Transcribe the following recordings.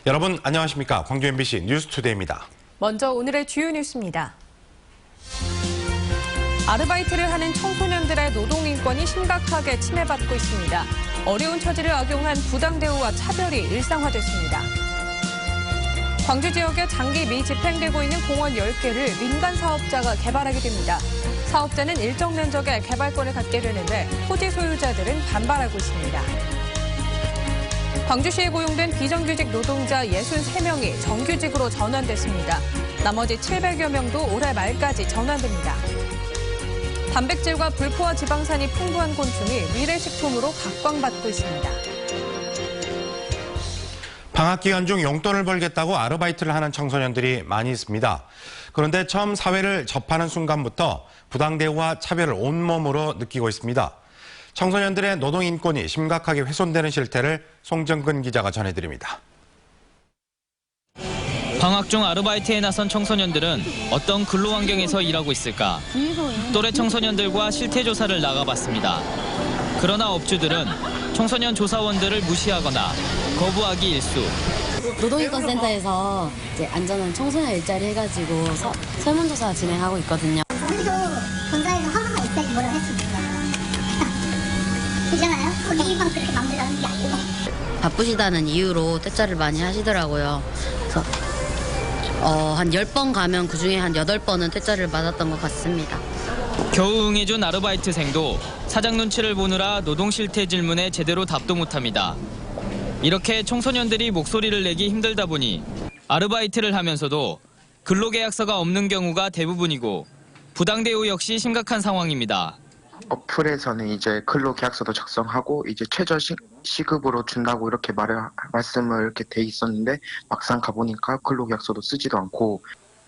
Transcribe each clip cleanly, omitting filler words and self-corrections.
여러분 안녕하십니까? 광주 MBC 뉴스투데이입니다. 먼저 오늘의 주요 뉴스입니다. 아르바이트를 하는 청소년들의 노동인권이 심각하게 침해받고 있습니다. 어려운 처지를 악용한 부당 대우와 차별이 일상화됐습니다. 광주 지역에 장기 미집행되고 있는 공원 10개를 민간 사업자가 개발하게 됩니다. 사업자는 일정 면적의 개발권을 갖게 되는데 토지 소유자들은 반발하고 있습니다. 광주시에 고용된 비정규직 노동자 63명이 정규직으로 전환됐습니다. 나머지 700여 명도 올해 말까지 전환됩니다. 단백질과 불포화 지방산이 풍부한 곤충이 미래식품으로 각광받고 있습니다. 방학 기간 중 용돈을 벌겠다고 아르바이트를 하는 청소년들이 많이 있습니다. 그런데 처음 사회를 접하는 순간부터 부당 대우와 차별을 온몸으로 느끼고 있습니다. 청소년들의 노동 인권이 심각하게 훼손되는 실태를 송정근 기자가 전해드립니다. 방학 중 아르바이트에 나선 청소년들은 어떤 근로 환경에서 일하고 있을까? 또래 청소년들과 실태 조사를 나가봤습니다. 그러나 업주들은 청소년 조사원들을 무시하거나 거부하기 일수. 노동인권센터에서 이제 안전한 청소년 일자리 해가지고 설문조사 진행하고 있거든요. 우리도 본사에서 허가가 있어야지 뭐라고 할 수 있는 거예요. 그렇잖아요? 일방 그렇게 마음대로 하는 게 아니고. 바쁘시다는 이유로 퇴짜를 많이 하시더라고요. 그래서 한 10번 가면 그중에 한 8번은 퇴짜를 받았던 것 같습니다. 겨우 응해준 아르바이트생도 사장 눈치를 보느라 노동 실태 질문에 제대로 답도 못합니다. 이렇게 청소년들이 목소리를 내기 힘들다 보니 아르바이트를 하면서도 근로계약서가 없는 경우가 대부분이고 부당 대우 역시 심각한 상황입니다. 어플에서는 이제 근로계약서도 작성하고 이제 최저 시급으로 준다고 이렇게 말씀을 이렇게 돼 있었는데 막상 가보니까 근로계약서도 쓰지도 않고.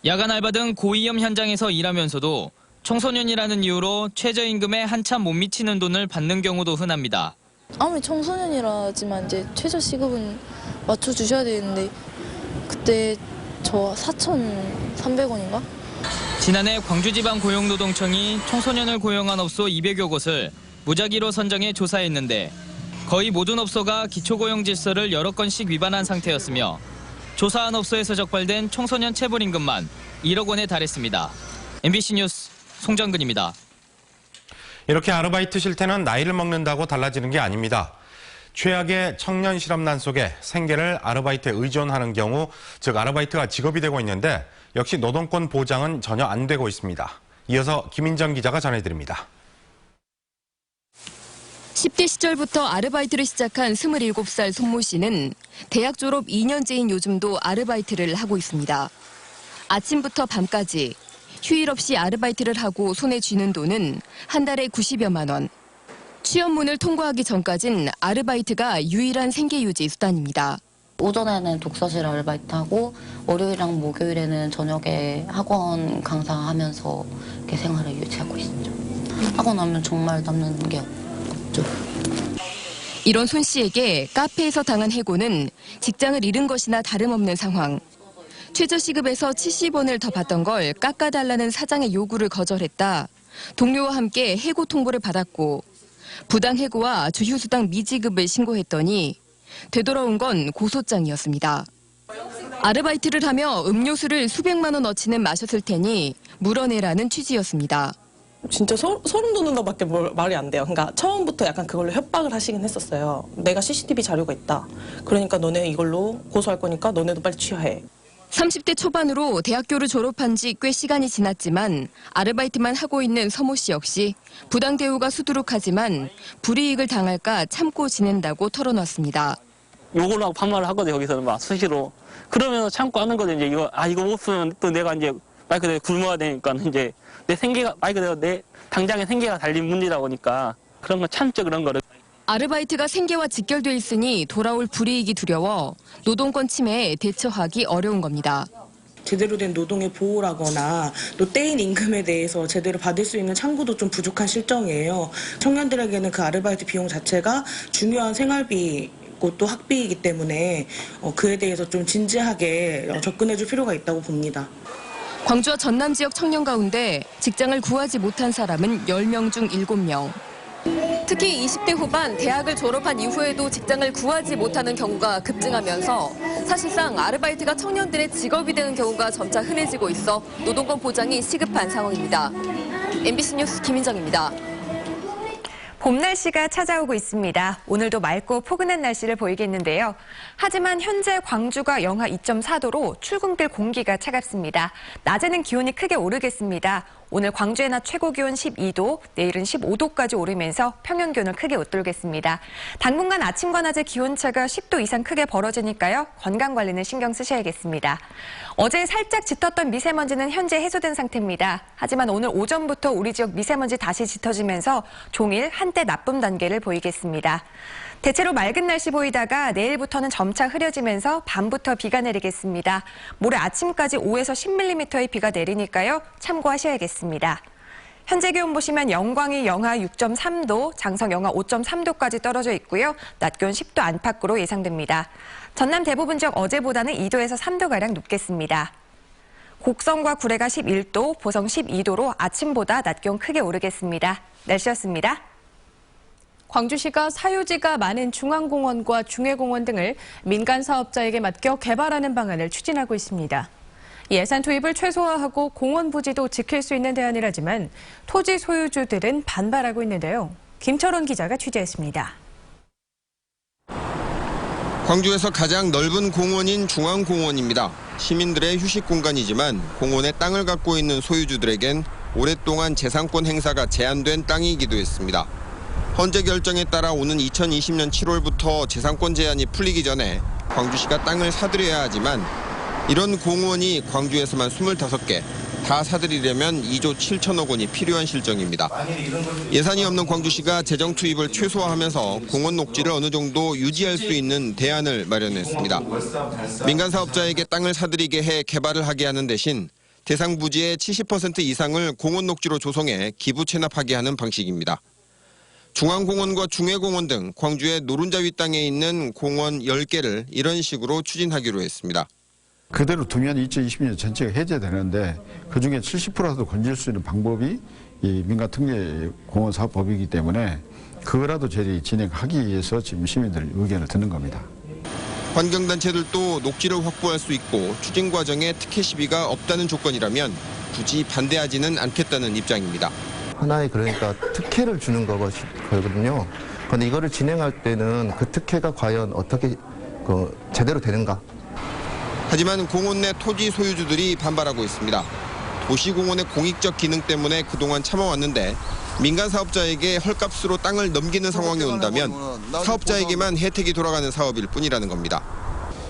야간 알바 등 고위험 현장에서 일하면서도 청소년이라는 이유로 최저임금에 한참 못 미치는 돈을 받는 경우도 흔합니다. 아무리 청소년이라지만 이제 최저 시급은 맞춰주셔야 되는데 그때 저 4,300원인가? 지난해 광주지방고용노동청이 청소년을 고용한 업소 200여 곳을 무작위로 선정해 조사했는데 거의 모든 업소가 기초고용 질서를 여러 건씩 위반한 상태였으며 조사한 업소에서 적발된 청소년 체불임금만 1억 원에 달했습니다. MBC 뉴스 송정근입니다. 이렇게 아르바이트 실태는 나이를 먹는다고 달라지는 게 아닙니다. 최악의 청년 실업난 속에 생계를 아르바이트에 의존하는 경우, 즉 아르바이트가 직업이 되고 있는데 역시 노동권 보장은 전혀 안 되고 있습니다. 이어서 김인정 기자가 전해드립니다. 10대 시절부터 아르바이트를 시작한 27살 손모 씨는 대학 졸업 2년째인 요즘도 아르바이트를 하고 있습니다. 아침부터 밤까지 휴일 없이 아르바이트를 하고 손에 쥐는 돈은 한 달에 90여만 원. 취업문을 통과하기 전까진 아르바이트가 유일한 생계유지 수단입니다. 오전에는 독서실 아르바이트하고 월요일이랑 목요일에는 저녁에 학원 강사하면서 이렇게 생활을 유지하고 있죠. 하고 나면 정말 남는 게 없죠. 이런 손 씨에게 카페에서 당한 해고는 직장을 잃은 것이나 다름없는 상황. 최저시급에서 70원을 더 받던 걸 깎아달라는 사장의 요구를 거절했다. 동료와 함께 해고 통보를 받았고 부당 해고와 주휴수당 미지급을 신고했더니 되돌아온 건 고소장이었습니다. 아르바이트를 하며 음료수를 수백만 원어치는 마셨을 테니 물어내라는 취지였습니다. 진짜 소름 돋는다밖에 말이 안 돼요. 그러니까 처음부터 약간 그걸로 협박을 하시긴 했었어요. 내가 CCTV 자료가 있다. 그러니까 너네 이걸로 고소할 거니까 너네도 빨리 취하해. 30대 초반으로 대학교를 졸업한 지 꽤 시간이 지났지만 아르바이트만 하고 있는 서모 씨 역시 부당 대우가 수두룩하지만 불이익을 당할까 참고 지낸다고 털어놨습니다. 욕을 하고 반말을 하거든요. 여기서는 막 수시로. 그러면 참고 하는 거죠. 이제 이거 못 쓰면 또 내가 이제 말 그대로 굶어야 되니까 이제 내 생계가 말 그대로 내 당장의 생계가 달린 문제다 보니까 그런 거 참죠. 그런 거를. 아르바이트가 생계와 직결돼 있으니 돌아올 불이익이 두려워 노동권 침해에 대처하기 어려운 겁니다. 제대로 된 노동의 보호라거나 또 떼인 임금에 대해서 제대로 받을 수 있는 창구도 좀 부족한 실정이에요. 청년들에게는 그 아르바이트 비용 자체가 중요한 생활비고 또 학비이기 때문에 그에 대해서 좀 진지하게 접근해 줄 필요가 있다고 봅니다. 광주와 전남 지역 청년 가운데 직장을 구하지 못한 사람은 10명 중 7명. 특히 20대 후반 대학을 졸업한 이후에도 직장을 구하지 못하는 경우가 급증하면서 사실상 아르바이트가 청년들의 직업이 되는 경우가 점차 흔해지고 있어 노동권 보장이 시급한 상황입니다. MBC 뉴스 김인정입니다. 봄 날씨가 찾아오고 있습니다. 오늘도 맑고 포근한 날씨를 보이겠는데요. 하지만 현재 광주가 영하 2.4도로 출근길 공기가 차갑습니다. 낮에는 기온이 크게 오르겠습니다. 오늘 광주의 낮 최고 기온 12도, 내일은 15도까지 오르면서 평년 기온을 크게 웃돌겠습니다. 당분간 아침과 낮의 기온차가 10도 이상 크게 벌어지니까요. 건강 관리는 신경 쓰셔야겠습니다. 어제 살짝 짙었던 미세먼지는 현재 해소된 상태입니다. 하지만 오늘 오전부터 우리 지역 미세먼지 다시 짙어지면서 종일 한때 나쁨 단계를 보이겠습니다. 대체로 맑은 날씨 보이다가 내일부터는 점차 흐려지면서 밤부터 비가 내리겠습니다. 모레 아침까지 5에서 10mm의 비가 내리니까요. 참고하셔야겠습니다. 현재 기온 보시면 영광이 영하 6.3도, 장성 영하 5.3도까지 떨어져 있고요. 낮 기온 10도 안팎으로 예상됩니다. 전남 대부분 지역 어제보다는 2도에서 3도가량 높겠습니다. 곡성과 구례가 11도, 보성 12도로 아침보다 낮 기온 크게 오르겠습니다. 날씨였습니다. 광주시가 사유지가 많은 중앙공원과 중해공원 등을 민간 사업자에게 맡겨 개발하는 방안을 추진하고 있습니다. 예산 투입을 최소화하고 공원 부지도 지킬 수 있는 대안이라지만 토지 소유주들은 반발하고 있는데요. 김철원 기자가 취재했습니다. 광주에서 가장 넓은 공원인 중앙공원입니다. 시민들의 휴식 공간이지만 공원에 땅을 갖고 있는 소유주들에겐 오랫동안 재산권 행사가 제한된 땅이기도 했습니다. 헌재 결정에 따라 오는 2020년 7월부터 재산권 제한이 풀리기 전에 광주시가 땅을 사들여야 하지만 이런 공원이 광주에서만 25개, 다 사들이려면 2조 7천억 원이 필요한 실정입니다. 예산이 없는 광주시가 재정 투입을 최소화하면서 공원 녹지를 어느 정도 유지할 수 있는 대안을 마련했습니다. 민간 사업자에게 땅을 사들이게 해 개발을 하게 하는 대신 대상 부지의 70% 이상을 공원 녹지로 조성해 기부 체납하게 하는 방식입니다. 중앙공원과 중해공원 등 광주의 노른자 윗땅에 있는 공원 10개를 이런 식으로 추진하기로 했습니다. 그대로 두면 2020년 전체가 해제되는데 그중에 70%라도 건질 수 있는 방법이 이 민간특례공원사업법이기 때문에 그거라도 저희들이 진행하기 위해서 지금 시민들 의견을 듣는 겁니다. 환경단체들도 녹지를 확보할 수 있고 추진 과정에 특혜 시비가 없다는 조건이라면 굳이 반대하지는 않겠다는 입장입니다. 하나의 그러니까 특혜를 주는 거거든요. 그런데 이거를 진행할 때는 그 특혜가 과연 어떻게 제대로 되는가? 하지만 공원 내 토지 소유주들이 반발하고 있습니다. 도시공원의 공익적 기능 때문에 그동안 참아왔는데 민간 사업자에게 헐값으로 땅을 넘기는 상황이 온다면 사업자에게만 혜택이 돌아가는 사업일 뿐이라는 겁니다.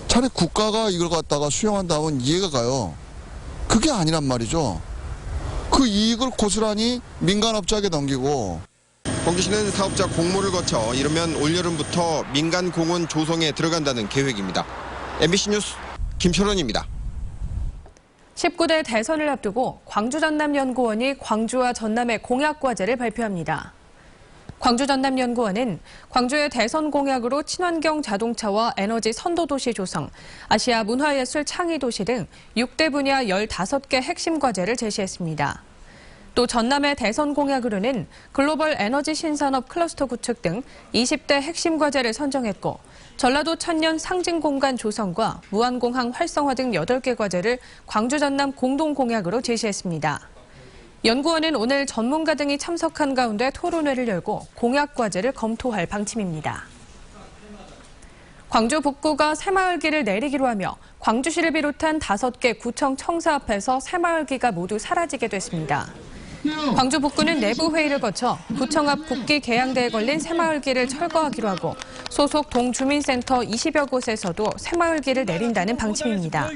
차라리 국가가 이걸 갖다가 수용한다면 이해가 가요. 그게 아니란 말이죠. 그 이익을 고스란히 민간업자에게 넘기고. 광주시는 사업자 공모를 거쳐 이르면 올여름부터 민간 공원 조성에 들어간다는 계획입니다. MBC 뉴스 김철원입니다. 19대 대선을 앞두고 광주전남연구원이 광주와 전남의 공약과제를 발표합니다. 광주전남연구원은 광주의 대선 공약으로 친환경 자동차와 에너지 선도도시 조성, 아시아 문화예술 창의도시 등 6대 분야 15개 핵심 과제를 제시했습니다. 또 전남의 대선 공약으로는 글로벌 에너지 신산업 클러스터 구축 등 20대 핵심 과제를 선정했고 전라도 천년 상징공간 조성과 무한공항 활성화 등 8개 과제를 광주 전남 공동공약으로 제시했습니다. 연구원은 오늘 전문가 등이 참석한 가운데 토론회를 열고 공약 과제를 검토할 방침입니다. 광주 북구가 새마을기를 내리기로 하며 광주시를 비롯한 5개 구청 청사 앞에서 새마을기가 모두 사라지게 됐습니다. 광주 북구는 내부 회의를 거쳐 구청 앞 국기 개양대에 걸린 새마을기를 철거하기로 하고 소속 동주민센터 20여 곳에서도 새마을기를 내린다는 방침입니다.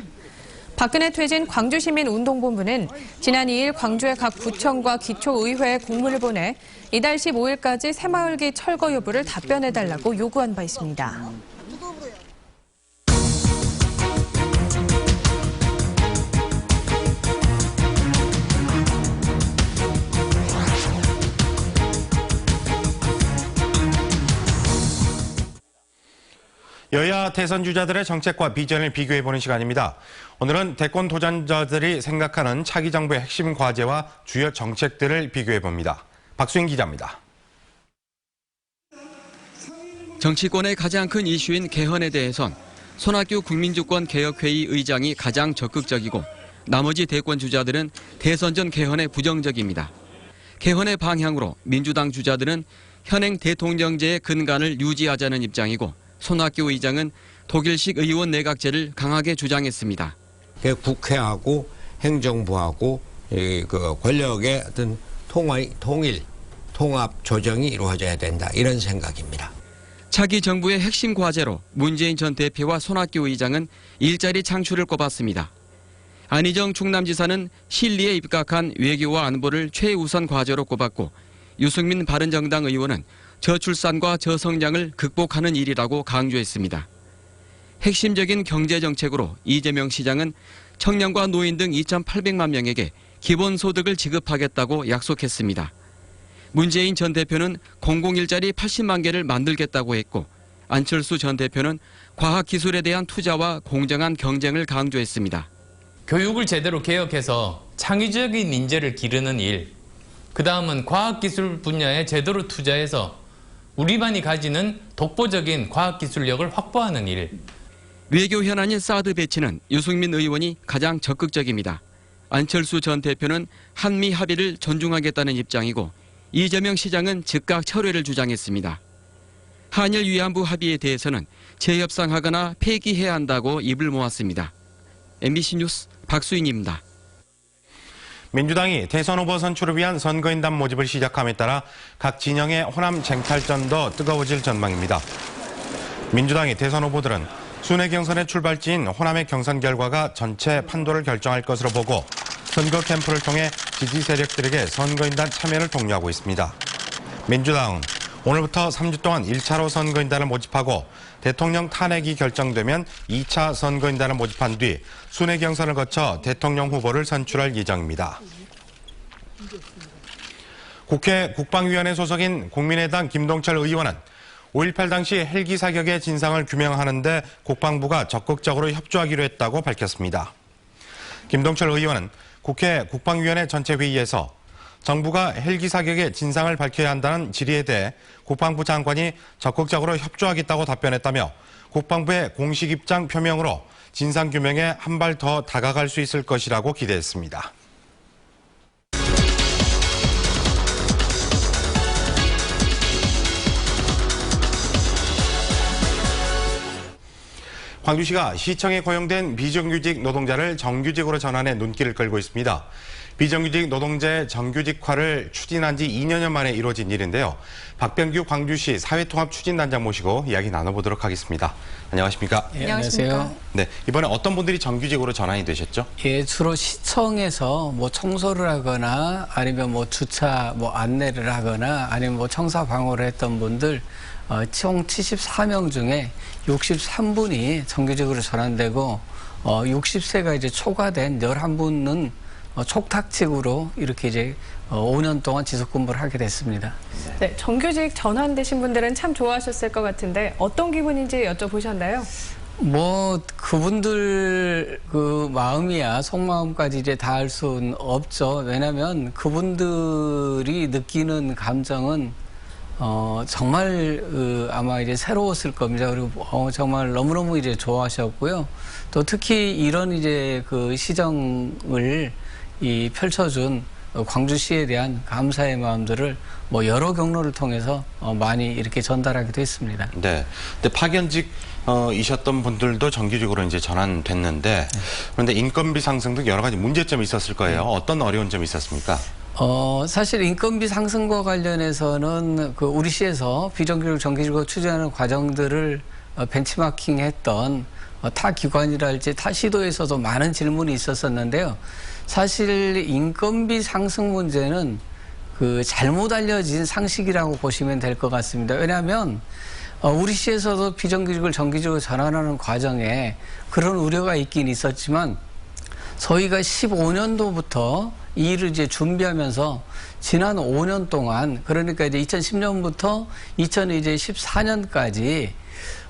박근혜 퇴진 광주시민운동본부는 지난 2일 광주의 각 구청과 기초의회에 공문을 보내 이달 15일까지 새마을기 철거 여부를 답변해달라고 요구한 바 있습니다. 여야 대선 주자들의 정책과 비전을 비교해보는 시간입니다. 오늘은 대권 도전자들이 생각하는 차기 정부의 핵심 과제와 주요 정책들을 비교해봅니다. 박수인 기자입니다. 정치권의 가장 큰 이슈인 개헌에 대해선 손학규 국민주권개혁회의 의장이 가장 적극적이고 나머지 대권 주자들은 대선 전 개헌에 부정적입니다. 개헌의 방향으로 민주당 주자들은 현행 대통령제의 근간을 유지하자는 입장이고 손학규 의장은 독일식 의원 내각제를 강하게 주장했습니다. 국회하고 행정부하고 그 권력의 어떤 통일, 통합 조정이 이루어져야 된다 이런 생각입니다. 차기 정부의 핵심 과제로 문재인 전 대표와 손학규 의장은 일자리 창출을 꼽았습니다. 안희정 충남지사는 실리에 입각한 외교와 안보를 최우선 과제로 꼽았고 유승민 바른정당 의원은 저출산과 저성장을 극복하는 일이라고 강조했습니다. 핵심적인 경제정책으로 이재명 시장은 청년과 노인 등 2,800만 명에게 기본소득을 지급하겠다고 약속했습니다. 문재인 전 대표는 공공일자리 80만 개를 만들겠다고 했고 안철수 전 대표는 과학기술에 대한 투자와 공정한 경쟁을 강조했습니다. 교육을 제대로 개혁해서 창의적인 인재를 기르는 일, 그 다음은 과학기술 분야에 제대로 투자해서 우리만이 가지는 독보적인 과학기술력을 확보하는 일. 외교 현안인 사드 배치는 유승민 의원이 가장 적극적입니다. 안철수 전 대표는 한미 합의를 존중하겠다는 입장이고 이재명 시장은 즉각 철회를 주장했습니다. 한일 위안부 합의에 대해서는 재협상하거나 폐기해야 한다고 입을 모았습니다. MBC 뉴스 박수인입니다. 민주당이 대선 후보 선출을 위한 선거인단 모집을 시작함에 따라 각 진영의 호남 쟁탈전도 뜨거워질 전망입니다. 민주당이 대선 후보들은 순회 경선의 출발지인 호남의 경선 결과가 전체 판도를 결정할 것으로 보고 선거 캠프를 통해 지지 세력들에게 선거인단 참여를 독려하고 있습니다. 민주당은 오늘부터 3주 동안 1차로 선거인단을 모집하고 대통령 탄핵이 결정되면 2차 선거인단을 모집한 뒤 순회 경선을 거쳐 대통령 후보를 선출할 예정입니다. 국회 국방위원회 소속인 국민의당 김동철 의원은 5.18 당시 헬기 사격의 진상을 규명하는 데 국방부가 적극적으로 협조하기로 했다고 밝혔습니다. 김동철 의원은 국회 국방위원회 전체 회의에서 정부가 헬기 사격의 진상을 밝혀야 한다는 질의에 대해 국방부 장관이 적극적으로 협조하겠다고 답변했다며 국방부의 공식 입장 표명으로 진상규명에 한 발 더 다가갈 수 있을 것이라고 기대했습니다. 광주시가 시청에 고용된 비정규직 노동자를 정규직으로 전환해 눈길을 끌고 있습니다. 비정규직 노동자의 정규직화를 추진한 지 2년여 만에 이루어진 일인데요. 박병규 광주시 사회통합추진단장 모시고 이야기 나눠보도록 하겠습니다. 안녕하십니까? 예, 안녕하세요. 네, 이번에 어떤 분들이 정규직으로 전환이 되셨죠? 예, 주로 시청에서 뭐 청소를 하거나 아니면 뭐 주차 뭐 안내를 하거나 아니면 뭐 청사 방어를 했던 분들 총 74명 중에 63분이 정규직으로 전환되고 60세가 이제 초과된 11분은 촉탁직으로 이렇게 이제 5년 동안 지속 근무를 하게 됐습니다. 네, 정규직 전환되신 분들은 참 좋아하셨을 것 같은데 어떤 기분인지 여쭤보셨나요? 뭐 그분들 그 마음이야 속마음까지 이제 다 알 수는 없죠. 왜냐하면 그분들이 느끼는 감정은 정말 아마 이제 새로웠을 겁니다. 그리고 정말 너무너무 이제 좋아하셨고요. 또 특히 이런 이제 그 시정을 펼쳐준 광주시에 대한 감사의 마음들을 뭐 여러 경로를 통해서 많이 이렇게 전달하기도 했습니다. 네. 근데 파견직 이셨던 분들도 정규직으로 이제 전환됐는데 그런데 인건비 상승 등 여러 가지 문제점이 있었을 거예요. 어떤 어려운 점이 있었습니까? 사실 인건비 상승과 관련해서는 그 우리 시에서 비정규직 정규직으로 추진하는 과정들을 벤치마킹했던 타 기관이랄지 타 시도에서도 많은 질문이 있었었는데요. 사실 인건비 상승 문제는 그 잘못 알려진 상식이라고 보시면 될 것 같습니다. 왜냐하면 우리 시에서도 비정규직을 정규직으로 전환하는 과정에 그런 우려가 있긴 있었지만 저희가 15년도부터 이 일을 이제 준비하면서 지난 5년 동안 그러니까 이제 2010년부터 2014년까지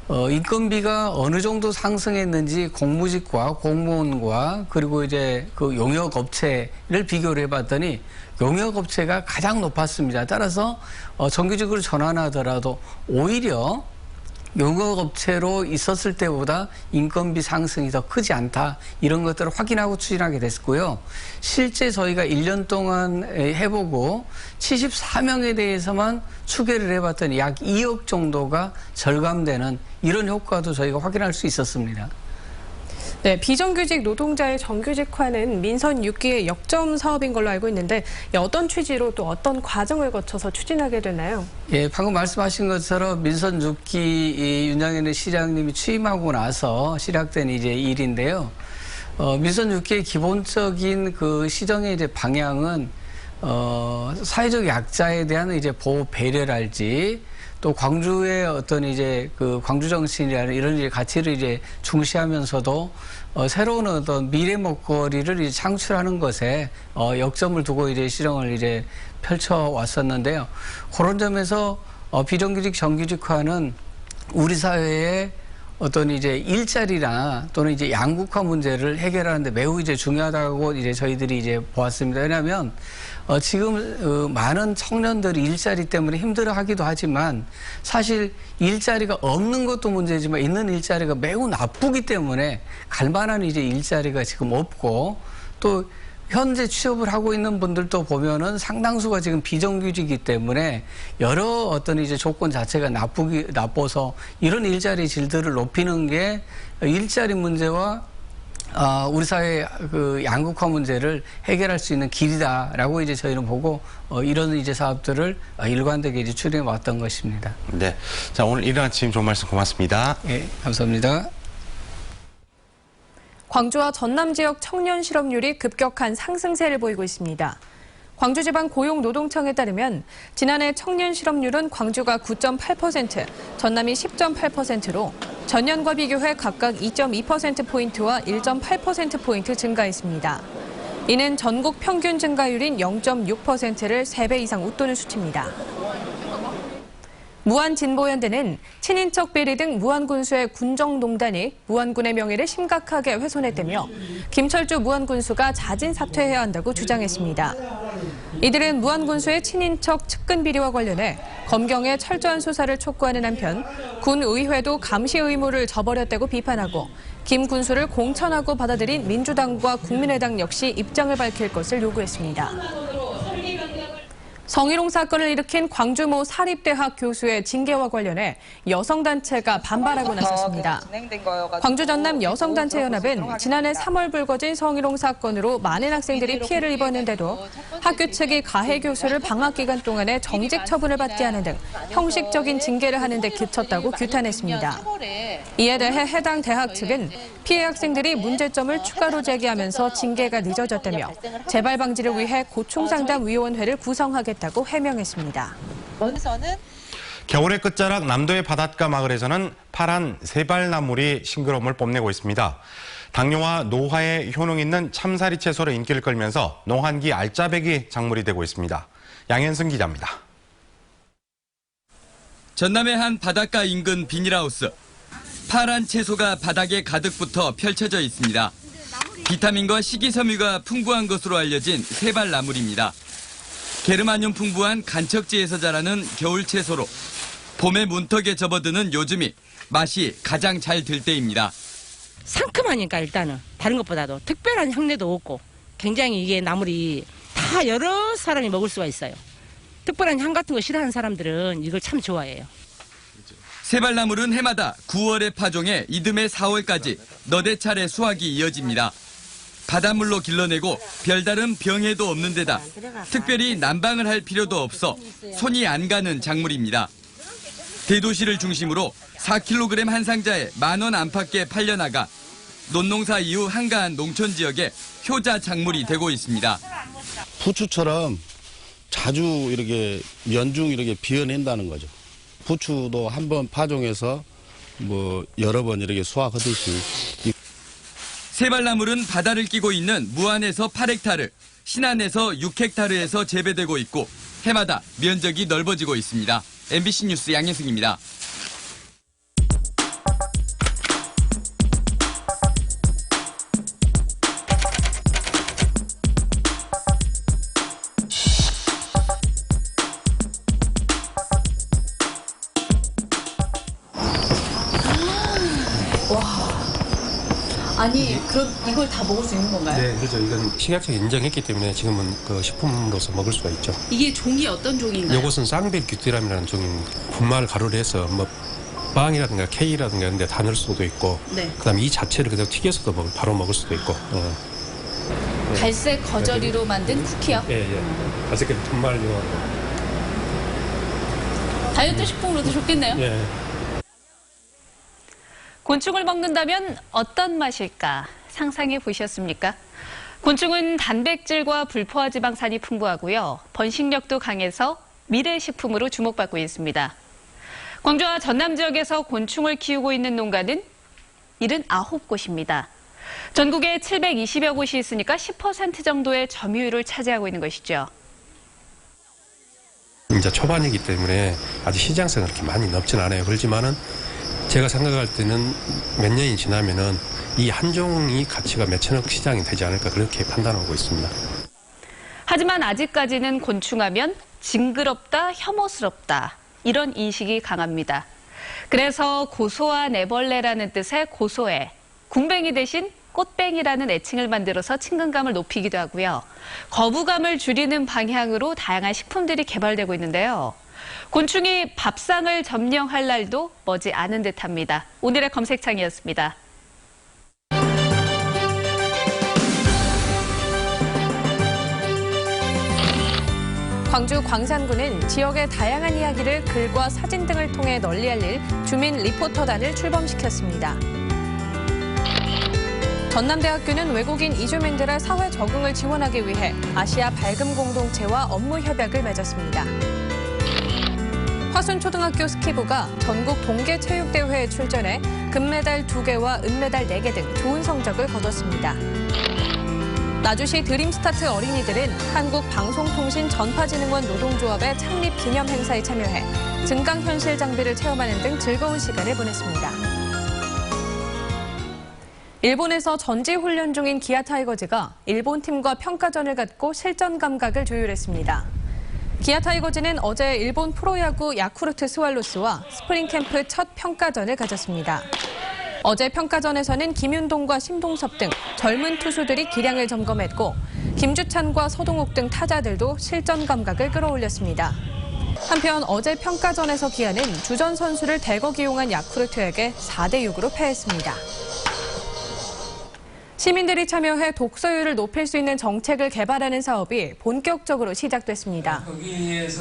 인건비가 어느 정도 상승했는지 공무직과 공무원과 그리고 이제 그 용역업체를 비교를 해봤더니 용역업체가 가장 높았습니다. 따라서 정규직으로 전환하더라도 오히려 용역업체로 있었을 때보다 인건비 상승이 더 크지 않다. 이런 것들을 확인하고 추진하게 됐고요. 실제 저희가 1년 동안 해보고 74명에 대해서만 추계를 해봤더니 약 2억 정도가 절감되는 이런 효과도 저희가 확인할 수 있었습니다. 네, 비정규직 노동자의 정규직화는 민선 6기의 역점 사업인 걸로 알고 있는데 어떤 취지로 또 어떤 과정을 거쳐서 추진하게 되나요? 예, 방금 말씀하신 것처럼 민선 6기 윤양현 시장님이 취임하고 나서 시작된 이제 일인데요. 민선 6기의 기본적인 그 시정의 이제 방향은 사회적 약자에 대한 이제 보호 배려랄지 또 광주의 어떤 이제 그 광주 정신이라는 이런 이제 가치를 이제 중시하면서도 새로운 어떤 미래 먹거리를 이제 창출하는 것에 역점을 두고 이제 실정을 이제 펼쳐 왔었는데요. 그런 점에서 비정규직 정규직화는 우리 사회의 어떤 이제 일자리나 또는 이제 양극화 문제를 해결하는데 매우 이제 중요하다고 이제 저희들이 이제 보았습니다. 왜냐하면 지금 많은 청년들이 일자리 때문에 힘들어하기도 하지만 사실 일자리가 없는 것도 문제지만 있는 일자리가 매우 나쁘기 때문에 갈 만한 이제 일자리가 지금 없고 또 현재 취업을 하고 있는 분들도 보면은 상당수가 지금 비정규직이기 때문에 여러 어떤 이제 조건 자체가 나빠서 이런 일자리 질들을 높이는 게 일자리 문제와 우리 사회 그 양극화 문제를 해결할 수 있는 길이다라고 이제 저희는 보고 이런 이제 사업들을 일관되게 이제 추진해 왔던 것입니다. 네. 자, 오늘 이른 아침 좋은 말씀 고맙습니다. 예, 감사합니다. 광주와 전남 지역 청년 실업률이 급격한 상승세를 보이고 있습니다. 광주지방고용노동청에 따르면 지난해 청년 실업률은 광주가 9.8%, 전남이 10.8%로 전년과 비교해 각각 2.2%포인트와 1.8%포인트 증가했습니다. 이는 전국 평균 증가율인 0.6%를 3배 이상 웃도는 수치입니다. 무한진보연대는 친인척 비리 등 무한군수의 군정농단이 무한군의 명예를 심각하게 훼손했다며 김철주 무한군수가 자진 사퇴해야 한다고 주장했습니다. 이들은 무한군수의 친인척 측근 비리와 관련해 검경의 철저한 수사를 촉구하는 한편 군의회도 감시 의무를 저버렸다고 비판하고 김 군수를 공천하고 받아들인 민주당과 국민의당 역시 입장을 밝힐 것을 요구했습니다. 성희롱 사건을 일으킨 광주 모 사립대학 교수의 징계와 관련해 여성단체가 반발하고 나섰습니다. 광주 전남 여성단체연합은 지난해 3월 불거진 성희롱 사건으로 많은 학생들이 피해를 입었는데도 학교 측이 가해 교수를 방학 기간 동안에 정직 처분을 받지 않은 등 형식적인 징계를 하는 데 그쳤다고 규탄했습니다. 이에 대해 해당 대학 측은 피해 학생들이 문제점을 추가로 제기하면서 징계가 늦어졌다며 재발 방지를 위해 고충상담위원회를 구성하겠다고 해명했습니다. 겨울의 끝자락 남도의 바닷가 마을에서는 파란 세발나물이 싱그러움을 뽐내고 있습니다. 당뇨와 노화에 효능 있는 참사리 채소로 인기를 끌면서 농한기 알짜배기 작물이 되고 있습니다. 양현승 기자입니다. 전남의 한 바닷가 인근 비닐하우스. 파란 채소가 바닥에 가득 붙어 펼쳐져 있습니다. 비타민과 식이섬유가 풍부한 것으로 알려진 세발나물입니다. 게르마늄 풍부한 간척지에서 자라는 겨울 채소로 봄의 문턱에 접어드는 요즘이 맛이 가장 잘 들 때입니다. 상큼하니까 일단은 다른 것보다도 특별한 향내도 없고 굉장히 이게 나물이 다 여러 사람이 먹을 수가 있어요. 특별한 향 같은 거 싫어하는 사람들은 이걸 참 좋아해요. 세발나물은 해마다 9월에 파종해 이듬해 4월까지 너댓 차례 수확이 이어집니다. 바닷물로 길러내고 별다른 병해도 없는 데다 특별히 난방을 할 필요도 없어 손이 안 가는 작물입니다. 대도시를 중심으로 4kg 한 상자에 10,000원 안팎에 팔려나가 논농사 이후 한가한 농촌 지역에 효자 작물이 되고 있습니다. 부추처럼 자주 이렇게 연중 이렇게 비워낸다는 거죠. 부추도 한번 파종해서 여러 번 이렇게 수확하듯이. 세발나물은 바다를 끼고 있는 무안에서 8헥타르, 신안에서 6헥타르에서 재배되고 있고 해마다 면적이 넓어지고 있습니다. MBC 뉴스 양현승입니다. 아니, 그럼 이걸 다 먹을 수 있는 건가요? 네, 그렇죠. 이건 식약처 인정했기 때문에 지금은 그 식품으로서 먹을 수가 있죠. 이게 종이 어떤 종인가요? 이것은 쌍벨 규티람이라는 종입니다. 분말 가루를 해서 뭐 빵이라든가 케이크라든가 이런 데 다 넣을 수도 있고, 네. 그다음에 이 자체를 그대로 튀겨서도 바로 먹을 수도 있고. 갈색 거저리로 만든 쿠키요? 예, 예. 갈색 분말용. 다이어트 식품으로도 좋겠네요. 예. 곤충을 먹는다면 어떤 맛일까 상상해 보셨습니까? 곤충은 단백질과 불포화 지방산이 풍부하고요. 번식력도 강해서 미래 식품으로 주목받고 있습니다. 광주와 전남 지역에서 곤충을 키우고 있는 농가는 79곳입니다. 전국에 720여 곳이 있으니까 10% 정도의 점유율을 차지하고 있는 것이죠. 이제 초반이기 때문에 아직 시장성은 그렇게 많이 넓진 않아요. 그렇지만은 제가 생각할 때는 몇 년이 지나면은 이 한 종이 가치가 몇천억 시장이 되지 않을까 그렇게 판단하고 있습니다. 하지만 아직까지는 곤충하면 징그럽다, 혐오스럽다 이런 인식이 강합니다. 그래서 고소한 애벌레라는 뜻의 고소애, 궁뱅이 대신 꽃뱅이라는 애칭을 만들어서 친근감을 높이기도 하고요. 거부감을 줄이는 방향으로 다양한 식품들이 개발되고 있는데요. 곤충이 밥상을 점령할 날도 머지 않은 듯합니다. 오늘의 검색창이었습니다. 광주 광산구는 지역의 다양한 이야기를 글과 사진 등을 통해 널리 알릴 주민 리포터단을 출범시켰습니다. 전남대학교는 외국인 이주민들의 사회 적응을 지원하기 위해 아시아 밝음 공동체와 업무 협약을 맺었습니다. 화순초등학교 스키부가 전국 동계체육대회에 출전해 금메달 2개와 은메달 4개 등 좋은 성적을 거뒀습니다. 나주시 드림스타트 어린이들은 한국방송통신전파진흥원 노동조합의 창립 기념 행사에 참여해 증강현실 장비를 체험하는 등 즐거운 시간을 보냈습니다. 일본에서 전지훈련 중인 기아 타이거즈가 일본 팀과 평가전을 갖고 실전 감각을 조율했습니다. 기아 타이거즈는 어제 일본 프로야구 야쿠르트 스왈로스와 스프링 캠프 첫 평가전을 가졌습니다. 어제 평가전에서는 김윤동과 심동섭 등 젊은 투수들이 기량을 점검했고 김주찬과 서동욱 등 타자들도 실전 감각을 끌어올렸습니다. 한편 어제 평가전에서 기아는 주전 선수를 대거 기용한 야쿠르트에게 4대6으로 패했습니다. 시민들이 참여해 독서율을 높일 수 있는 정책을 개발하는 사업이 본격적으로 시작됐습니다.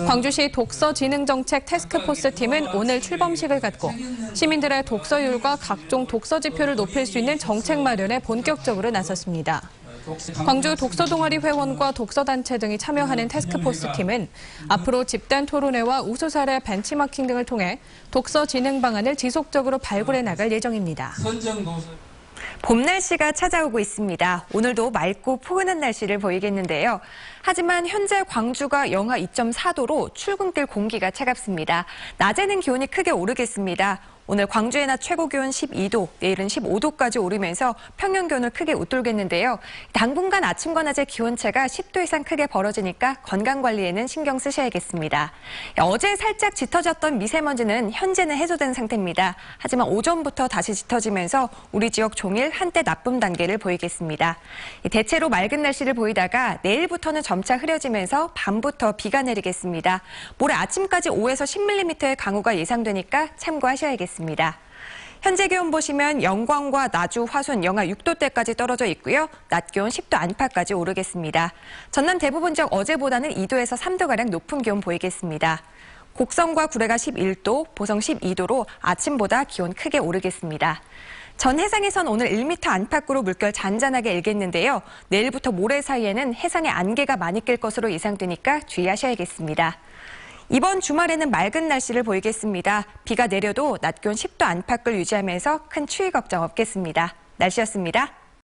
광주시 독서진흥정책 태스크포스 팀은 오늘 출범식을 갖고 시민들의 독서율과 각종 독서 지표를 높일 수 있는 정책 마련에 본격적으로 나섰습니다. 광주 독서동아리 회원과 독서단체 등이 참여하는 태스크포스 팀은 앞으로 집단 토론회와 우수 사례 벤치마킹 등을 통해 독서 진흥 방안을 지속적으로 발굴해 나갈 예정입니다. 봄 날씨가 찾아오고 있습니다. 오늘도 맑고 포근한 날씨를 보이겠는데요. 하지만 현재 광주가 영하 2.4도로 출근길 공기가 차갑습니다. 낮에는 기온이 크게 오르겠습니다. 오늘 광주의 낮 최고 기온 12도, 내일은 15도까지 오르면서 평년 기온을 크게 웃돌겠는데요. 당분간 아침과 낮의 기온차가 10도 이상 크게 벌어지니까 건강관리에는 신경 쓰셔야겠습니다. 어제 살짝 짙어졌던 미세먼지는 현재는 해소된 상태입니다. 하지만 오전부터 다시 짙어지면서 우리 지역 종일 한때 나쁨 단계를 보이겠습니다. 대체로 맑은 날씨를 보이다가 내일부터는 점차 흐려지면서 밤부터 비가 내리겠습니다. 모레 아침까지 5에서 10mm의 강우가 예상되니까 참고하셔야겠습니다. 현재 기온 보시면 영광과 나주, 화순 영하 6도대까지 떨어져 있고요. 낮 기온 10도 안팎까지 오르겠습니다. 전남 대부분 지역 어제보다는 2도에서 3도가량 높은 기온 보이겠습니다. 곡성과 구례가 11도, 보성 12도로 아침보다 기온 크게 오르겠습니다. 전 해상에선 오늘 1m 안팎으로 물결 잔잔하게 일겠는데요. 내일부터 모레 사이에는 해상에 안개가 많이 낄 것으로 예상되니까 주의하셔야겠습니다. 이번 주말에는 맑은 날씨를 보이겠습니다. 비가 내려도 낮 기온 10도 안팎을 유지하면서 큰 추위 걱정 없겠습니다. 날씨였습니다.